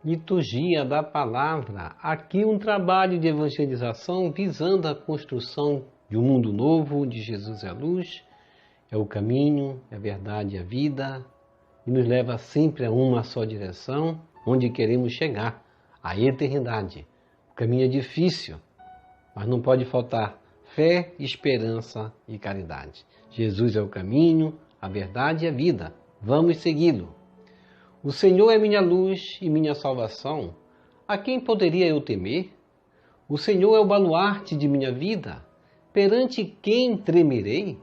Liturgia da Palavra. Aqui um trabalho de evangelização visando a construção de um mundo novo, onde Jesus é a luz, é o caminho, é a verdade e a vida, e nos leva sempre a uma só direção, onde queremos chegar, à eternidade. O caminho é difícil, mas não pode faltar fé, esperança e caridade. Jesus é o caminho, a verdade e a vida. Vamos segui-lo. O Senhor é minha luz e minha salvação. A quem poderia eu temer? O Senhor é o baluarte de minha vida. Perante quem tremerei?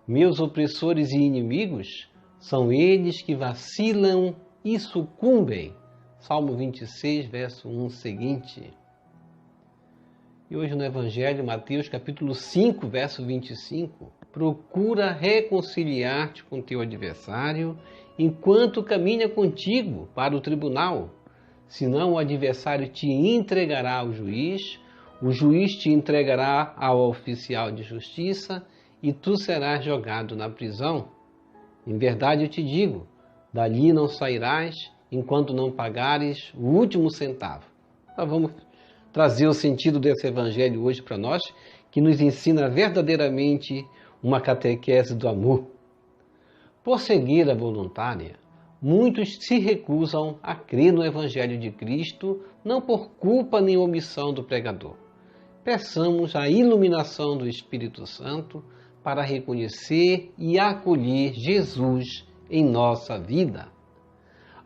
Meus opressores e inimigos são eles que vacilam e sucumbem. Salmo 26, verso 1 seguinte. E hoje no Evangelho, Mateus capítulo 5, verso 25. Procura reconciliar-te com teu adversário enquanto caminha contigo para o tribunal. Senão o adversário te entregará ao juiz, o juiz te entregará ao oficial de justiça e tu serás jogado na prisão. Em verdade eu te digo, dali não sairás enquanto não pagares o último centavo. Nós vamos trazer o sentido desse evangelho hoje para nós, que nos ensina verdadeiramente uma catequese do amor. Por cegueira voluntária, muitos se recusam a crer no Evangelho de Cristo, não por culpa nem omissão do pregador. Peçamos a iluminação do Espírito Santo para reconhecer e acolher Jesus em nossa vida.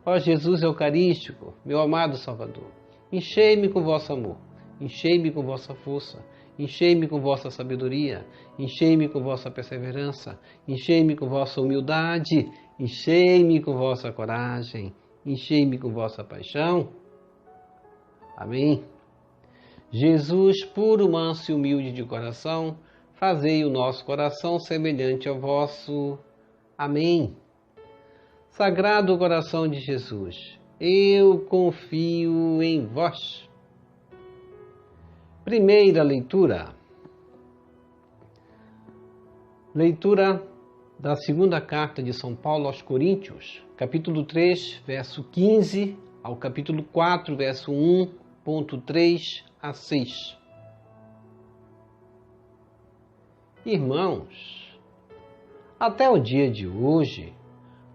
Ó Jesus Eucarístico, meu amado Salvador, enchei-me com vosso amor, enchei-me com vossa força, enchei-me com vossa sabedoria, enchei-me com vossa perseverança, enchei-me com vossa humildade, enchei-me com vossa coragem, enchei-me com vossa paixão. Amém. Jesus, puro, manso e humilde de coração, fazei o nosso coração semelhante ao vosso. Amém. Sagrado coração de Jesus, eu confio em vós. Primeira leitura. Leitura da segunda carta de São Paulo aos Coríntios, capítulo 3, verso 15, ao capítulo 4, verso 1.3 a 6. Irmãos, até o dia de hoje,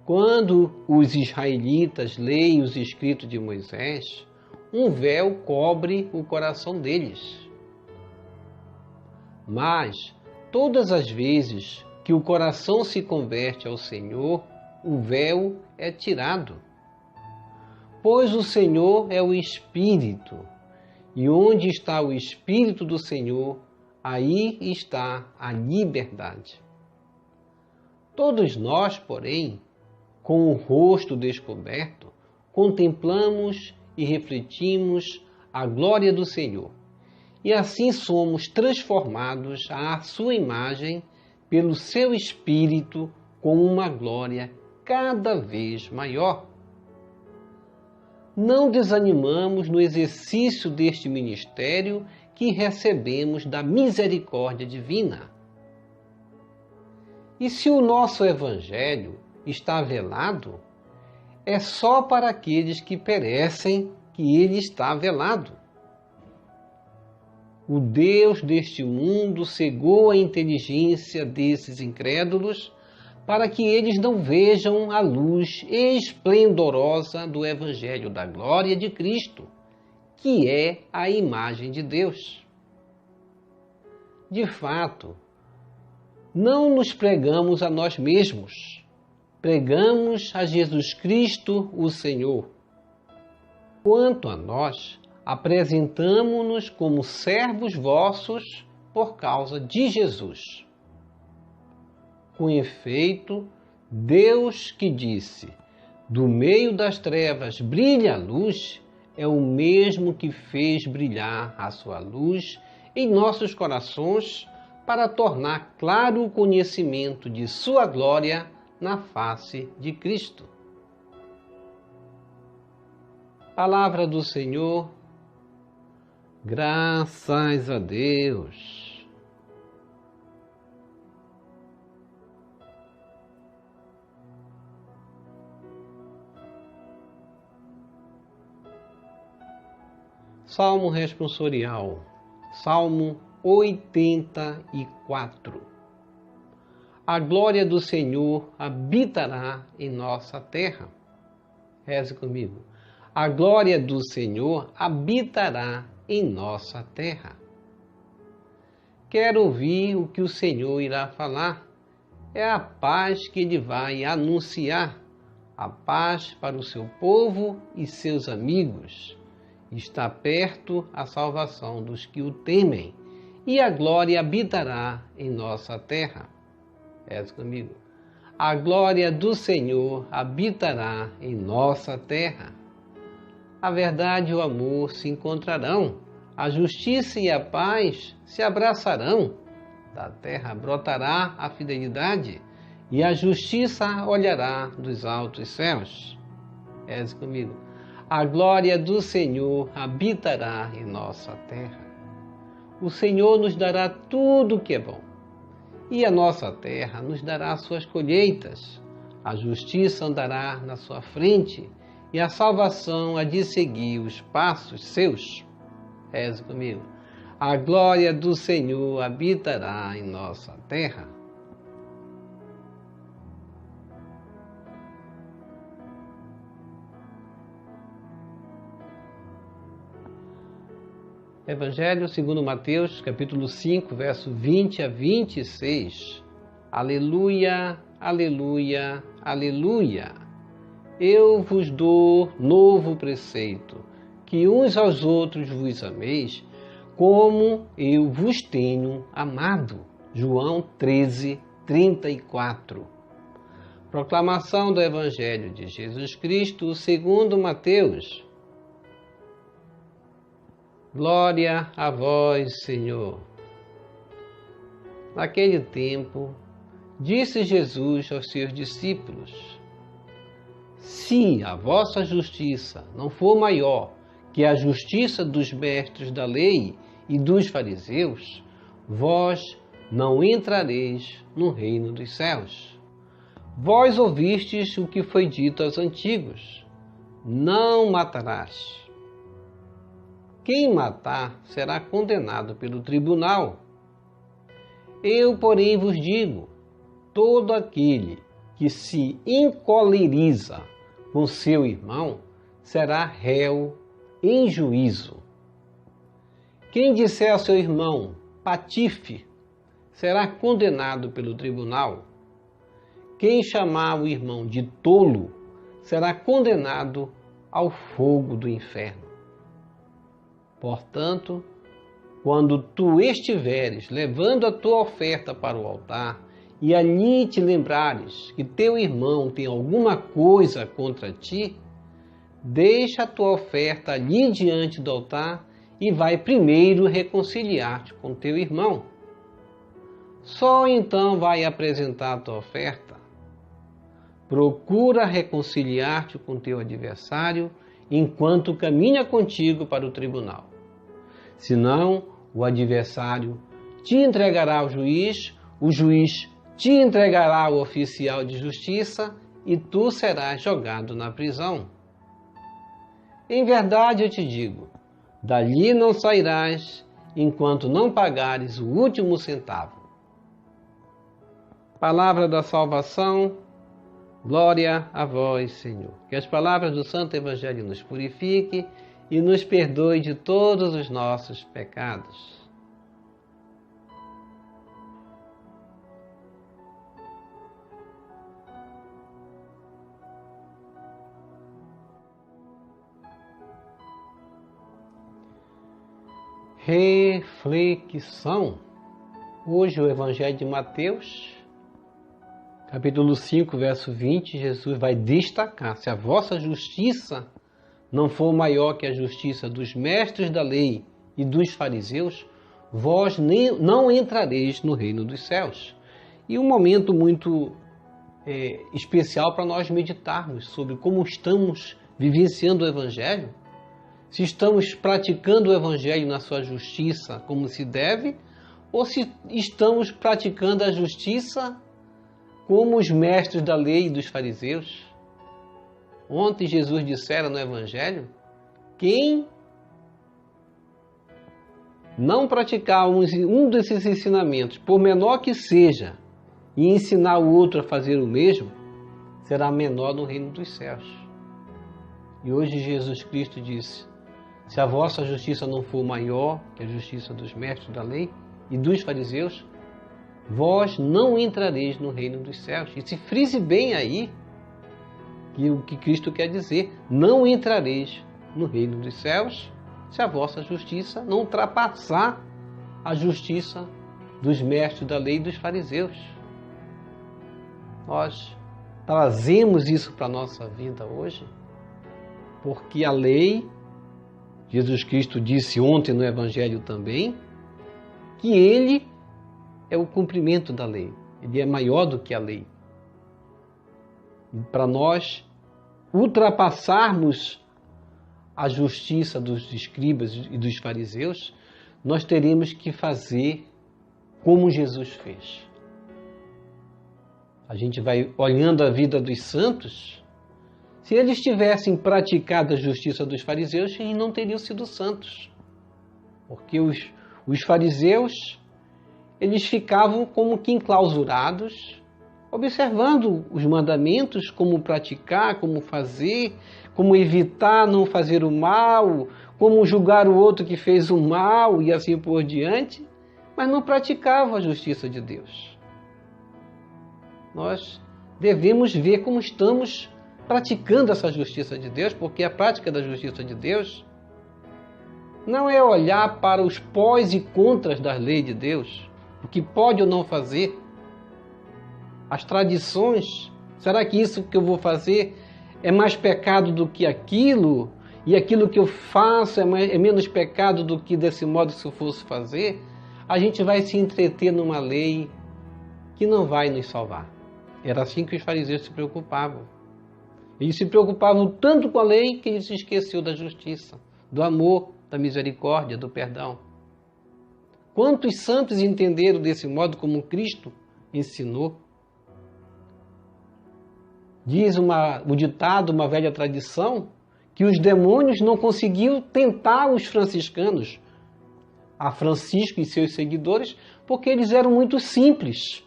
quando os israelitas leem os escritos de Moisés, um véu cobre o coração deles. Mas, todas as vezes que o coração se converte ao Senhor, o véu é tirado. Pois o Senhor é o Espírito, e onde está o Espírito do Senhor, aí está a liberdade. Todos nós, porém, com o rosto descoberto, contemplamos e refletimos a glória do Senhor. E assim somos transformados à sua imagem pelo seu Espírito com uma glória cada vez maior. Não desanimamos no exercício deste ministério que recebemos da misericórdia divina. E se o nosso Evangelho está velado, é só para aqueles que perecem que ele está velado. O Deus deste mundo cegou a inteligência desses incrédulos para que eles não vejam a luz esplendorosa do Evangelho da glória de Cristo, que é a imagem de Deus. De fato, não nos pregamos a nós mesmos, pregamos a Jesus Cristo, o Senhor. Quanto a nós, apresentamo-nos como servos vossos por causa de Jesus. Com efeito, Deus que disse, do meio das trevas brilha a luz, é o mesmo que fez brilhar a sua luz em nossos corações para tornar claro o conhecimento de sua glória na face de Cristo. Palavra do Senhor, graças a Deus. Salmo responsorial, Salmo 84. A glória do Senhor habitará em nossa terra. Reze comigo. A glória do Senhor habitará em nossa terra. Quero ouvir o que o Senhor irá falar. É a paz que Ele vai anunciar. A paz para o seu povo e seus amigos. Está perto a salvação dos que o temem, e a glória habitará em nossa terra. Reze comigo. A glória do Senhor habitará em nossa terra. A verdade e o amor se encontrarão, a justiça e a paz se abraçarão. Da terra brotará a fidelidade, e a justiça olhará dos altos céus. Reze comigo. A glória do Senhor habitará em nossa terra. O Senhor nos dará tudo o que é bom, e a nossa terra nos dará suas colheitas. A justiça andará na sua frente, e a salvação há de seguir os passos seus. Reze comigo. A glória do Senhor habitará em nossa terra. Evangelho segundo Mateus, capítulo 5, verso 20 a 26. Aleluia, aleluia, aleluia. Eu vos dou novo preceito, que uns aos outros vos ameis, como eu vos tenho amado. João 13, 34. Proclamação do Evangelho de Jesus Cristo segundo Mateus. Glória a vós, Senhor. Naquele tempo, disse Jesus aos seus discípulos: Se a vossa justiça não for maior que a justiça dos mestres da lei e dos fariseus, vós não entrareis no reino dos céus. Vós ouvistes o que foi dito aos antigos: não matarás. Quem matar será condenado pelo tribunal. Eu, porém, vos digo: todo aquele que se encoleriza com seu irmão será réu em juízo. Quem disser ao seu irmão patife será condenado pelo tribunal. Quem chamar o irmão de tolo será condenado ao fogo do inferno. Portanto, quando tu estiveres levando a tua oferta para o altar e ali te lembrares que teu irmão tem alguma coisa contra ti, deixa a tua oferta ali diante do altar e vai primeiro reconciliar-te com teu irmão. Só então vai apresentar a tua oferta. Procura reconciliar-te com teu adversário enquanto caminha contigo para o tribunal. Senão, o adversário te entregará ao juiz, o juiz te entregará ao oficial de justiça e tu serás jogado na prisão. Em verdade eu te digo, dali não sairás enquanto não pagares o último centavo. Palavra da salvação. Glória a vós, Senhor. Que as palavras do Santo Evangelho nos purifique e nos perdoe de todos os nossos pecados. Reflexão. Hoje o Evangelho de Mateus, capítulo 5, verso 20, Jesus vai destacar: se a vossa justiça não for maior que a justiça dos mestres da lei e dos fariseus, vós não entrareis no reino dos céus. E um momento muito especial para nós meditarmos sobre como estamos vivenciando o Evangelho, se estamos praticando o Evangelho na sua justiça como se deve, ou se estamos praticando a justiça como os mestres da lei e dos fariseus. Ontem Jesus dissera no Evangelho: quem não praticar um desses ensinamentos, por menor que seja, e ensinar o outro a fazer o mesmo, será menor no reino dos céus. E hoje Jesus Cristo disse: se a vossa justiça não for maior que a justiça dos mestres da lei e dos fariseus, vós não entrareis no reino dos céus. E se frise bem aí que o que Cristo quer dizer: não entrareis no reino dos céus se a vossa justiça não ultrapassar a justiça dos mestres da lei e dos fariseus. Nós trazemos isso para a nossa vida hoje, porque a lei, Jesus Cristo disse ontem no Evangelho também, que Ele é o cumprimento da lei. Ele é maior do que a lei. E para nós ultrapassarmos a justiça dos escribas e dos fariseus, nós teremos que fazer como Jesus fez. A gente vai olhando a vida dos santos. Se eles tivessem praticado a justiça dos fariseus, eles não teriam sido santos. Porque os fariseus, eles ficavam como que enclausurados, observando os mandamentos, como praticar, como fazer, como evitar não fazer o mal, como julgar o outro que fez o mal e assim por diante, mas não praticavam a justiça de Deus. Nós devemos ver como estamos praticando essa justiça de Deus, porque a prática da justiça de Deus não é olhar para os pós e contras da lei de Deus, o que pode ou não fazer, as tradições. Será que isso que eu vou fazer é mais pecado do que aquilo? E aquilo que eu faço é menos pecado do que desse modo se eu fosse fazer? A gente vai se entreter numa lei que não vai nos salvar. Era assim que os fariseus se preocupavam. Eles se preocupavam tanto com a lei que eles se esqueciam da justiça, do amor, da misericórdia, do perdão. Quantos santos entenderam desse modo como Cristo ensinou? Diz o ditado, uma velha tradição, que os demônios não conseguiam tentar os franciscanos, a Francisco e seus seguidores, porque eles eram muito simples.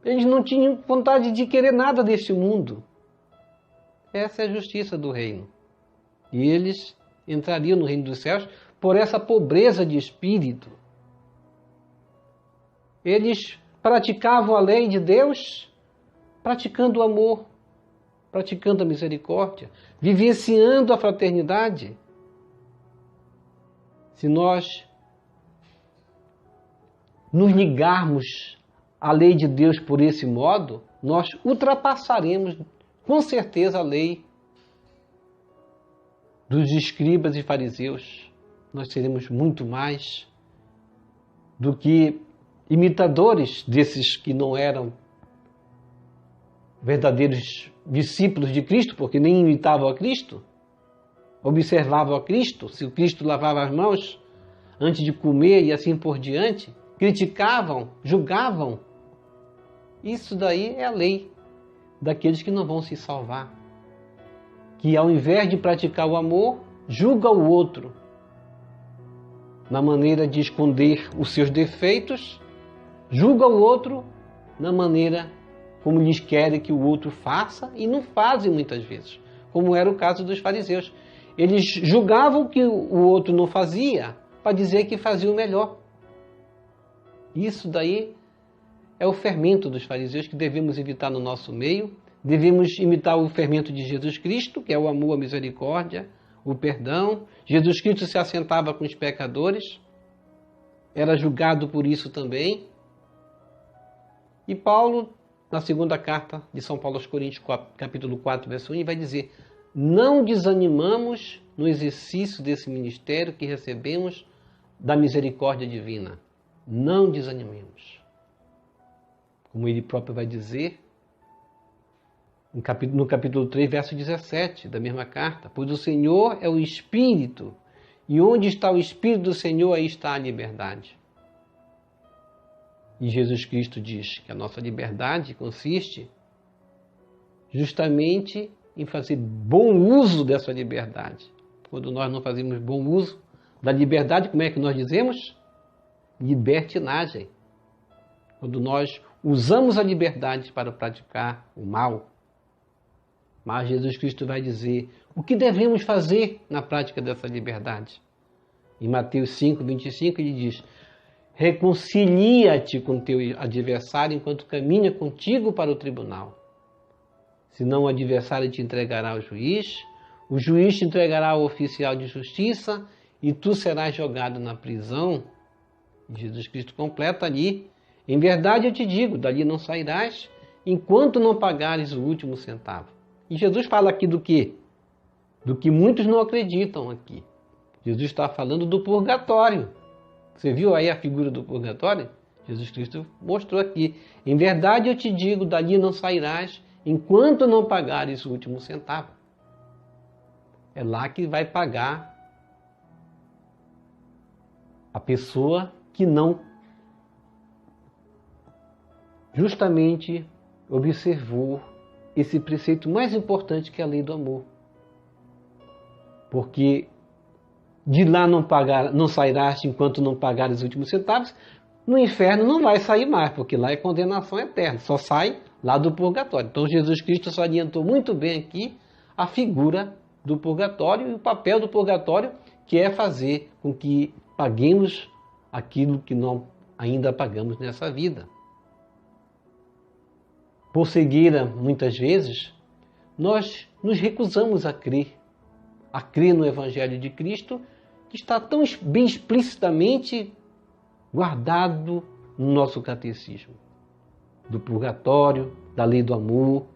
Eles não tinham vontade de querer nada deste mundo. Essa é a justiça do reino. E eles entrariam no reino dos céus por essa pobreza de espírito. Eles praticavam a lei de Deus, praticando o amor, praticando a misericórdia, vivenciando a fraternidade. Se nós nos ligarmos à lei de Deus por esse modo, nós ultrapassaremos com certeza a lei dos escribas e fariseus. Nós seremos muito mais do que imitadores desses que não eram verdadeiros discípulos de Cristo, porque nem imitavam a Cristo, observavam a Cristo, se o Cristo lavava as mãos antes de comer e assim por diante, criticavam, julgavam. Isso daí é a lei daqueles que não vão se salvar, que ao invés de praticar o amor, julga o outro na maneira de esconder os seus defeitos, julga o outro na maneira como lhes querem que o outro faça e não fazem muitas vezes, como era o caso dos fariseus. Eles julgavam o que o outro não fazia para dizer que fazia o melhor. Isso daí é o fermento dos fariseus que devemos evitar no nosso meio. Devemos imitar o fermento de Jesus Cristo, que é o amor, a misericórdia, o perdão. Jesus Cristo se assentava com os pecadores, era julgado por isso também. E Paulo, na segunda carta de São Paulo aos Coríntios, capítulo 4, verso 1, vai dizer: não desanimamos no exercício desse ministério que recebemos da misericórdia divina. Não desanimemos. Como ele próprio vai dizer no capítulo 3, verso 17 da mesma carta: pois o Senhor é o Espírito, e onde está o Espírito do Senhor, aí está a liberdade. E Jesus Cristo diz que a nossa liberdade consiste justamente em fazer bom uso dessa liberdade. Quando nós não fazemos bom uso da liberdade, como é que nós dizemos? Libertinagem. Quando nós usamos a liberdade para praticar o mal. Mas Jesus Cristo vai dizer o que devemos fazer na prática dessa liberdade. Em Mateus 5, 25, ele diz: reconcilia-te com teu adversário enquanto caminha contigo para o tribunal. Senão o adversário te entregará ao juiz, o juiz te entregará ao oficial de justiça e tu serás jogado na prisão. Jesus Cristo completa ali: em verdade eu te digo, dali não sairás enquanto não pagares o último centavo. E Jesus fala aqui do quê? Do que muitos não acreditam aqui. Jesus está falando do purgatório. Você viu aí a figura do purgatório? Jesus Cristo mostrou aqui. Em verdade eu te digo, dali não sairás enquanto não pagares o último centavo. É lá que vai pagar a pessoa que não justamente observou esse preceito mais importante, que é a lei do amor. Porque de lá não sairás enquanto não pagares os últimos centavos, no inferno não vai sair mais, porque lá é condenação eterna, só sai lá do purgatório. Então Jesus Cristo só adiantou muito bem aqui a figura do purgatório e o papel do purgatório, que é fazer com que paguemos aquilo que não ainda pagamos nessa vida. Por cegueira, muitas vezes, nós nos recusamos a crer no Evangelho de Cristo, que está tão bem explicitamente guardado no nosso catecismo. Do purgatório, da lei do amor,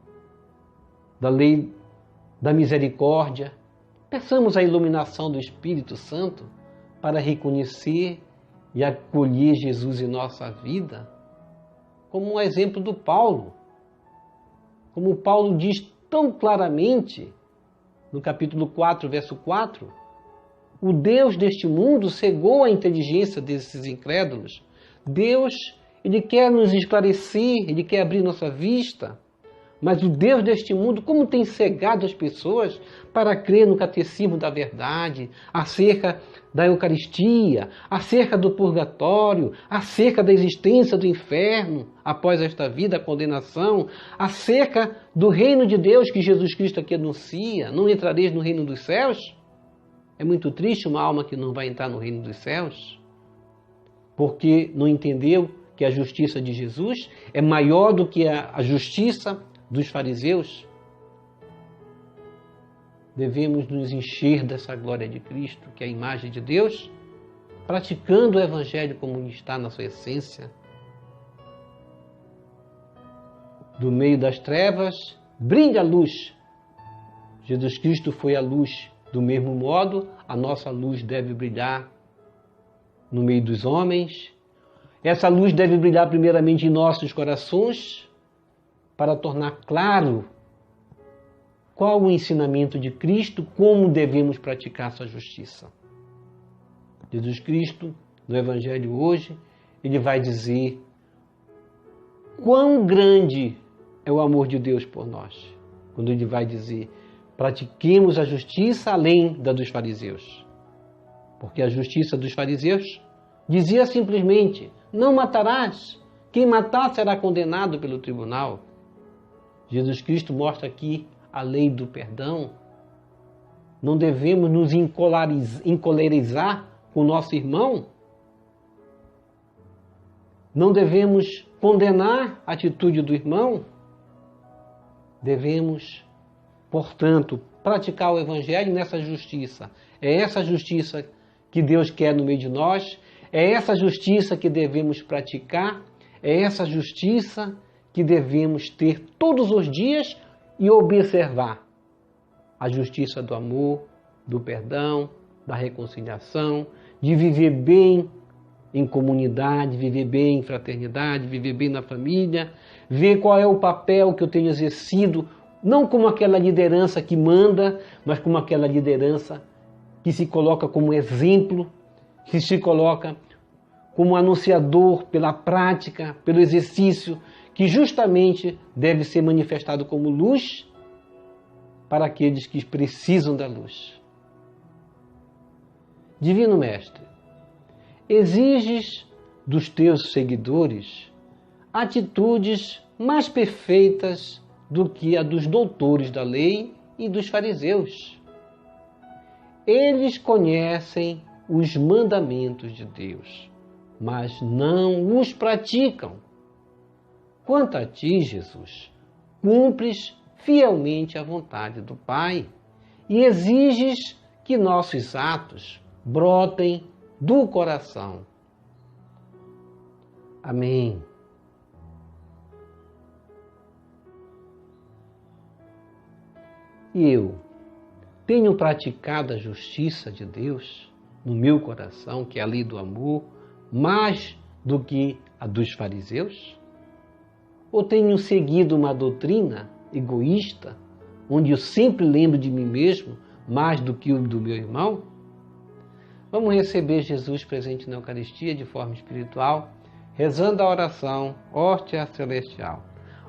da lei da misericórdia. Peçamos a iluminação do Espírito Santo para reconhecer e acolher Jesus em nossa vida, como um exemplo do Paulo. Como Paulo diz tão claramente, no capítulo 4, verso 4, o Deus deste mundo cegou a inteligência desses incrédulos. Deus, Ele quer nos esclarecer, Ele quer abrir nossa vista. Mas o Deus deste mundo, como tem cegado as pessoas para crer no catecismo da verdade, acerca da Eucaristia, acerca do purgatório, acerca da existência do inferno após esta vida, a condenação, acerca do reino de Deus que Jesus Cristo aqui anuncia: não entrareis no reino dos céus? É muito triste uma alma que não vai entrar no reino dos céus, porque não entendeu que a justiça de Jesus é maior do que a justiça dos fariseus. Devemos nos encher dessa glória de Cristo, que é a imagem de Deus, praticando o Evangelho como está na sua essência. Do meio das trevas, brilha a luz. Jesus Cristo foi a luz. Do mesmo modo, a nossa luz deve brilhar no meio dos homens. Essa luz deve brilhar primeiramente em nossos corações, para tornar claro qual o ensinamento de Cristo, como devemos praticar sua justiça. Jesus Cristo, no Evangelho hoje, ele vai dizer quão grande é o amor de Deus por nós. Quando ele vai dizer: pratiquemos a justiça além da dos fariseus. Porque a justiça dos fariseus dizia simplesmente: não matarás. Quem matar será condenado pelo tribunal. Jesus Cristo mostra aqui a lei do perdão. Não devemos nos encolerizar com o nosso irmão. Não devemos condenar a atitude do irmão. Devemos, portanto, praticar o Evangelho nessa justiça. É essa justiça que Deus quer no meio de nós. É essa justiça que devemos praticar. É essa justiça que devemos ter todos os dias e observar. A justiça do amor, do perdão, da reconciliação, de viver bem em comunidade, viver bem em fraternidade, viver bem na família, ver qual é o papel que eu tenho exercido, não como aquela liderança que manda, mas como aquela liderança que se coloca como exemplo, que se coloca como anunciador pela prática, pelo exercício, que justamente deve ser manifestado como luz para aqueles que precisam da luz. Divino Mestre, exiges dos teus seguidores atitudes mais perfeitas do que a dos doutores da lei e dos fariseus. Eles conhecem os mandamentos de Deus, mas não os praticam. Quanto a ti, Jesus, cumpres fielmente a vontade do Pai e exiges que nossos atos brotem do coração. Amém. E eu tenho praticado a justiça de Deus no meu coração, que é a lei do amor, mais do que a dos fariseus? Ou tenho seguido uma doutrina egoísta, onde eu sempre lembro de mim mesmo mais do que o do meu irmão? Vamos receber Jesus presente na Eucaristia de forma espiritual, rezando a oração Hóstia Celestial.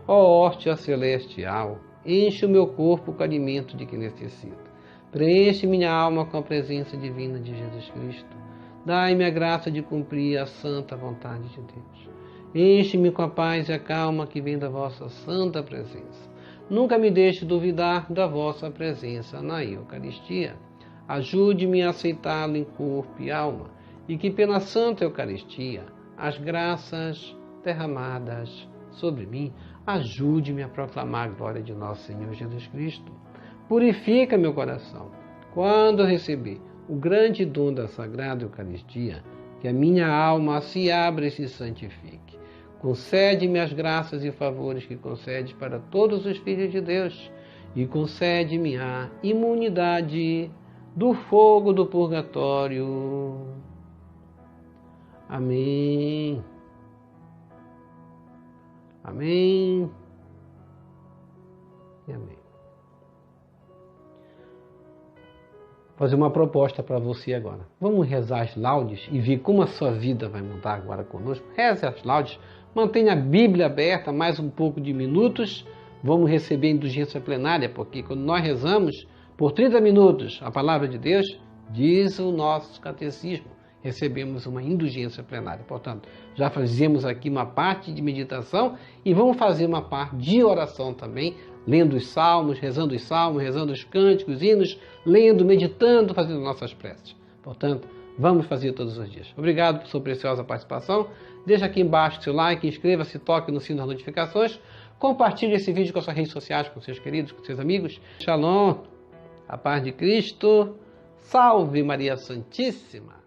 Ó Hóstia Celestial, enche o meu corpo com o alimento de que necessito. Preenche minha alma com a presença divina de Jesus Cristo. Dai-me a graça de cumprir a santa vontade de Deus. Enche-me com a paz e a calma que vem da vossa santa presença. Nunca me deixe duvidar da vossa presença na Eucaristia. Ajude-me a aceitá-lo em corpo e alma, e que pela Santa Eucaristia, as graças derramadas sobre mim, ajude-me a proclamar a glória de nosso Senhor Jesus Cristo. Purifica meu coração. Quando eu receber o grande dom da Sagrada Eucaristia, que a minha alma se abra e se santifique. Concede-me as graças e favores que concedes para todos os filhos de Deus, e concede-me a imunidade do fogo do purgatório. Amém. Amém. E amém. Vou fazer uma proposta para você agora. Vamos rezar as laudes e ver como a sua vida vai mudar agora conosco. Reze as laudes, mantenha a Bíblia aberta mais um pouco de minutos. Vamos receber a indulgência plenária, porque quando nós rezamos por 30 minutos a palavra de Deus, diz o nosso catecismo, recebemos uma indulgência plenária. Portanto, já fizemos aqui uma parte de meditação e vamos fazer uma parte de oração também, lendo os salmos, rezando os cânticos, hinos, lendo, meditando, fazendo nossas preces. Portanto, vamos fazer todos os dias. Obrigado por sua preciosa participação. Deixa aqui embaixo seu like, inscreva-se, toque no sino das notificações. Compartilhe esse vídeo com as suas redes sociais, com seus queridos, com seus amigos. Shalom, a paz de Cristo. Salve Maria Santíssima.